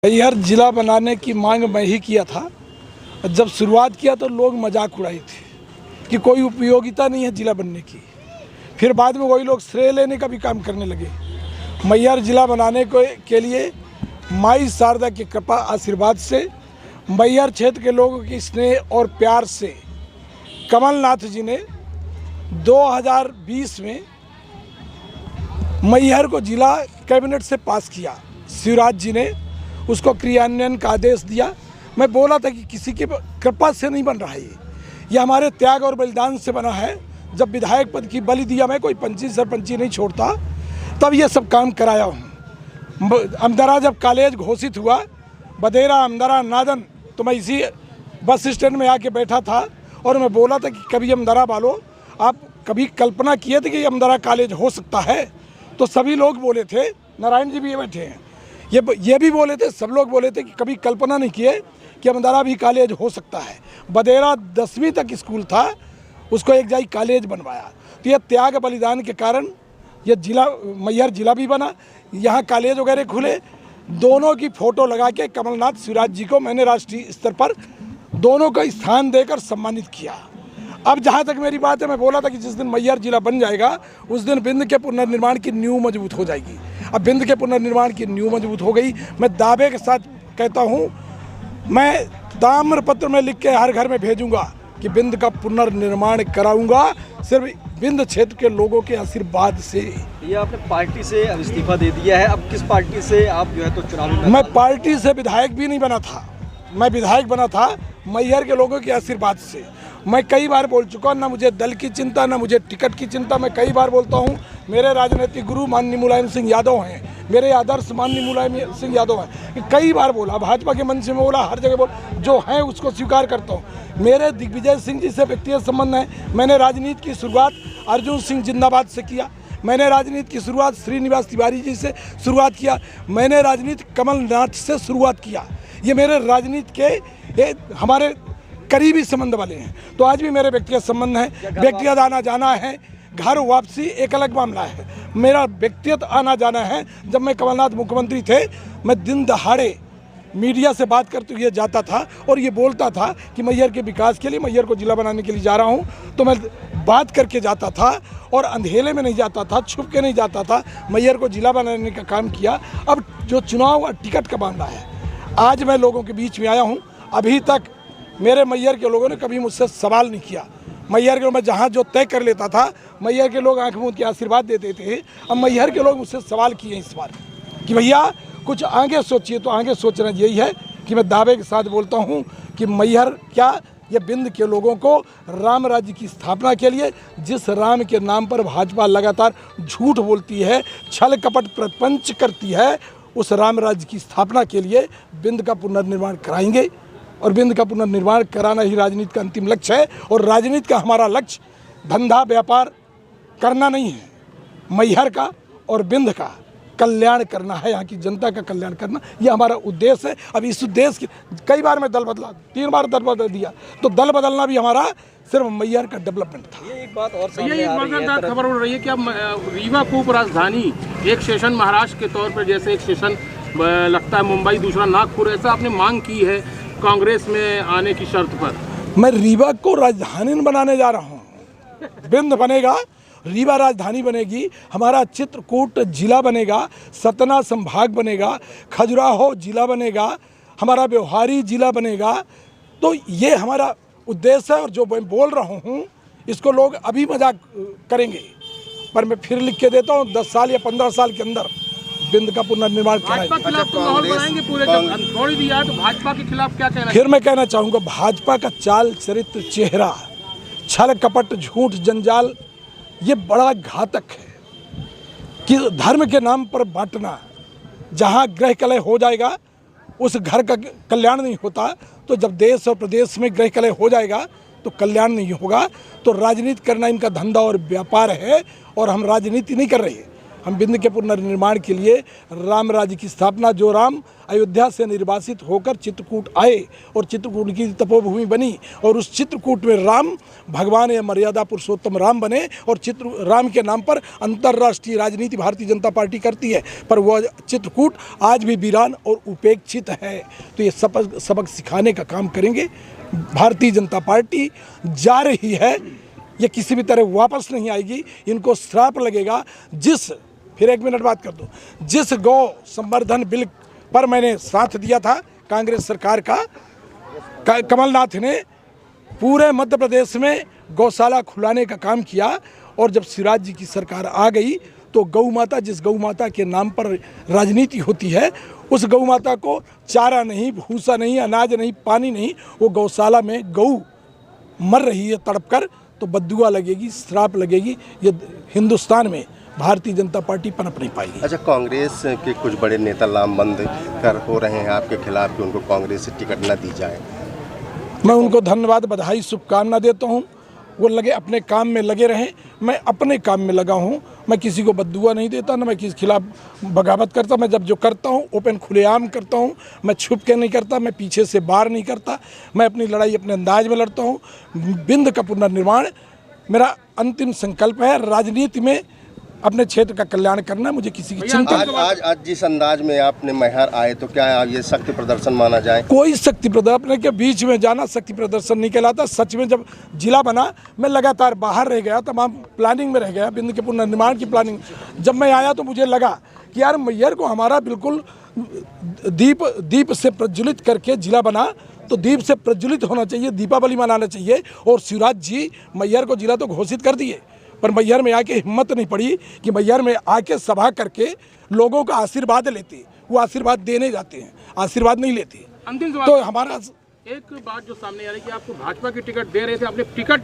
मैहर जिला बनाने की मांग मैं ही किया था। जब शुरुआत किया तो लोग मजाक उड़ाए थे कि कोई उपयोगिता नहीं है जिला बनने की। फिर बाद में वही लोग श्रेय लेने का भी काम करने लगे। मैहर जिला बनाने के लिए माई शारदा की कृपा आशीर्वाद से, मैहर क्षेत्र के लोगों की स्नेह और प्यार से कमलनाथ जी ने 2020 में मैहर को जिला कैबिनेट से पास किया। शिवराज जी ने उसको क्रियान्वयन का आदेश दिया। मैं बोला था कि किसी की कृपा से नहीं बन रहा है, ये हमारे त्याग और बलिदान से बना है। जब विधायक पद की बलि दिया, मैं कोई पंची सरपंची नहीं छोड़ता, तब ये सब काम कराया हूँ। अमदरा जब कॉलेज घोषित हुआ, बदेरा अमदरा नादन, तो मैं इसी बस स्टैंड में आके बैठा था और मैं बोला था कि कभी अमदरा वालों, आप कभी कल्पना किए थे कि अमदरा कॉलेज हो सकता है? तो सभी लोग बोले थे, नारायण जी भी ये बैठे हैं, ये भी बोले थे, सब लोग बोले थे कि कभी कल्पना नहीं किए कि अमदरा भी कॉलेज हो सकता है। बदेरा 10वीं तक स्कूल था, उसको एक जाई कॉलेज बनवाया। तो ये त्याग बलिदान के कारण ये जिला मैहर जिला भी बना, यहाँ कॉलेज वगैरह खुले। दोनों की फ़ोटो लगा के कमलनाथ शिवराज जी को मैंने राष्ट्रीय स्तर पर दोनों का स्थान देकर सम्मानित किया। अब जहाँ तक मेरी बात है, मैं बोला था कि जिस दिन मैहर जिला बन जाएगा उस दिन बिंद के पुनर्निर्माण की नींव मजबूत हो जाएगी। अब बिंद के पुनर्निर्माण की नींव मजबूत हो गई। मैं दावे के साथ कहता हूँ, मैं ताम्रपत्र में लिख के हर घर में भेजूंगा कि बिंद का पुनर्निर्माण कराऊंगा, सिर्फ बिंद क्षेत्र के लोगों के आशीर्वाद से। ये आपने पार्टी से इस्तीफा दे दिया है, अब किस पार्टी से आप जो है तो चुनावी? मैं पार्टी से विधायक भी नहीं बना था, मैं विधायक बना था मैहर के लोगों के आशीर्वाद से। मैं कई बार बोल चुका, ना मुझे दल की चिंता, ना मुझे टिकट की चिंता। मैं कई बार बोलता हूँ, मेरे राजनीतिक गुरु माननीय मुलायम सिंह यादव हैं, मेरे आदर्श माननीय मुलायम सिंह यादव हैं। कई बार बोला, भाजपा के मंच में बोला, हर जगह बोल, जो है उसको स्वीकार करता हूँ। मेरे दिग्विजय सिंह जी से व्यक्तिगत संबंध है। मैंने राजनीति की शुरुआत अर्जुन सिंह जिंदाबाद से किया। मैंने राजनीति की शुरुआत श्रीनिवास तिवारी जी से शुरुआत किया। मैंने राजनीति कमलनाथ से शुरुआत किया। ये मेरे राजनीति के हमारे करीबी संबंध वाले हैं। तो आज भी मेरे व्यक्तिगत संबंध हैं, व्यक्तिगत आना जाना है, घर वापसी एक अलग मामला है। मेरा व्यक्तिगत आना जाना है। जब मैं कमलनाथ मुख्यमंत्री थे, मैं दिन दहाड़े मीडिया से बात करते हुए जाता था और ये बोलता था कि मैहर के विकास के लिए, मैहर को जिला बनाने के लिए जा रहा हूँ। तो मैं बात करके जाता था और अंधेरे में नहीं जाता था, छुप के नहीं जाता था। मैहर को जिला बनाने का काम किया। अब जो चुनाव और टिकट का मामला है, आज मैं लोगों के बीच में आया हूँ। अभी तक मेरे मैहर के लोगों ने कभी मुझसे सवाल नहीं किया। मैहर के मैं जहाँ जो तय कर लेता था, मैहर के लोग आंख मूंद के आशीर्वाद देते थे। अब मैहर के लोग मुझसे सवाल किए इस बार कि भैया कुछ आगे सोचिए। तो आगे सोचना यही है कि मैं दावे के साथ बोलता हूँ कि मैहर क्या, ये बिंद के लोगों को राम राज्य की स्थापना के लिए, जिस राम के नाम पर भाजपा लगातार झूठ बोलती है, छल कपट प्रपंच करती है, उस राम राज्य की स्थापना के लिए बिंद का पुनर्निर्माण कराएंगे। और बिंद का पुनर्निर्माण कराना ही राजनीति का अंतिम लक्ष्य है। और राजनीति का हमारा लक्ष्य धंधा व्यापार करना नहीं है, मैहर का और बिंद का कल्याण करना है, यहाँ की जनता का कल्याण करना, ये हमारा उद्देश्य है। अब इस उद्देश्य की कई बार मैं दल बदला, 3 बार दल बदल दिया। तो दल बदलना भी हमारा सिर्फ मैहर का डेवलपमेंट था। ये एक बात और खबर उड़ रही है कि अब रीवा को उपराजधानी, एक सेशन महाराष्ट्र के तौर पर, जैसे एक सेशन लगता है मुंबई, दूसरा नागपुर, ऐसा आपने मांग की है कांग्रेस में आने की शर्त पर। मैं रीवा को राजधानी बनाने जा रहा हूँ। बिंद बनेगा, रीवा राजधानी बनेगी, हमारा चित्रकूट जिला बनेगा, सतना संभाग बनेगा, खजुराहो जिला बनेगा, हमारा व्यवहारी जिला बनेगा। तो ये हमारा उद्देश्य है। और जो मैं बोल रहा हूँ इसको लोग अभी मजाक करेंगे, पर मैं फिर लिख के देता हूँ, 10 साल या 15 साल के अंदर बिंद का पुनर्निर्माण कराएंगे। भाजपा के खिलाफ तो माहौल बनाएंगे पूरे, जब छोड़ दिया तो भाजपा के खिलाफ क्या कहना? फिर मैं कहना चाहूँगा, भाजपा का चाल चरित्र, चेहरा, छल कपट झूठ जंजाल, ये बड़ा घातक है कि धर्म के नाम पर बांटना। जहाँ गृह कलह हो जाएगा उस घर का कल्याण नहीं होता। तो जब देश और प्रदेश में गृह कलह हो जाएगा तो कल्याण नहीं होगा। तो राजनीति करना इनका धंधा और व्यापार है, और हम राजनीति नहीं कर रहे हैं। हम बिंद के पुनर्निर्माण के लिए राम राज्य की स्थापना, जो राम अयोध्या से निर्वासित होकर चित्रकूट आए और चित्रकूट की तपोभूमि बनी और उस चित्रकूट में राम भगवान या मर्यादा पुरुषोत्तम राम बने और राम के नाम पर अंतर्राष्ट्रीय राजनीति भारतीय जनता पार्टी करती है, पर वह चित्रकूट आज भी वीरान और उपेक्षित है। तो ये सबक सिखाने का काम करेंगे। भारतीय जनता पार्टी जा रही है, ये किसी भी तरह वापस नहीं आएगी। इनको श्राप लगेगा। फिर एक मिनट बात कर दो, जिस गौ संवर्धन बिल पर मैंने साथ दिया था कांग्रेस सरकार का, कमलनाथ ने पूरे मध्य प्रदेश में गौशाला खुलाने का काम किया और जब शिवराज जी की सरकार आ गई तो गौ माता, जिस गौ माता के नाम पर राजनीति होती है, उस गौ माता को चारा नहीं, भूसा नहीं, अनाज नहीं, पानी नहीं, वो गौशाला में गौ मर रही है तड़प कर, तो बद्दुआ लगेगी, श्राप लगेगी। ये हिंदुस्तान में भारतीय जनता पार्टी पनप नहीं पाएगी। अच्छा, कांग्रेस के कुछ बड़े नेता लामबंद कर हो रहे हैं आपके खिलाफ कि उनको कांग्रेस से टिकट न दी जाए। मैं उनको धन्यवाद, बधाई, शुभकामना देता हूँ। वो लगे अपने काम में लगे रहें, मैं अपने काम में लगा हूँ। मैं किसी को बद्दुआ नहीं देता, ना मैं किसी के खिलाफ बगावत करता। मैं जब जो करता हूँ ओपन खुलेआम करता हूँ, मैं छुप के नहीं करता, मैं पीछे से बार नहीं करता। मैं अपनी लड़ाई अपने अंदाज में लड़ता हूँ। बिंद का पुनर्निर्माण मेरा अंतिम संकल्प है। राजनीति में अपने क्षेत्र का कल्याण करना, मुझे किसी की चिंता। आज जिस अंदाज में आपने मैहर आए, तो क्या ये शक्ति प्रदर्शन माना जाए? कोई शक्ति प्रदर्शन अपने के बीच में जाना शक्ति प्रदर्शन नहीं कहलाता। सच में जब जिला बना, मैं लगातार बाहर रह गया, तमाम प्लानिंग में रह गया, बिंद के पुनर्निर्माण की प्लानिंग। जब मैं आया तो मुझे लगा कि यार मैहर को हमारा बिल्कुल दीप से प्रज्वलित करके जिला बना, तो दीप से प्रज्वलित होना चाहिए, दीपावली मनाना चाहिए। और शिवराज जी मैहर को जिला तो घोषित कर दिए, पर मैहर में आके हिम्मत नहीं पड़ी कि मैहर में आके सभा करके लोगों का आशीर्वाद लेते। वो आशीर्वाद देने जाते हैं, आशीर्वाद नहीं लेते। अंतिम तो हमारा एक बात जो सामने आ रही है कि आपको भाजपा की टिकट दे रहे थे, आपने टिकट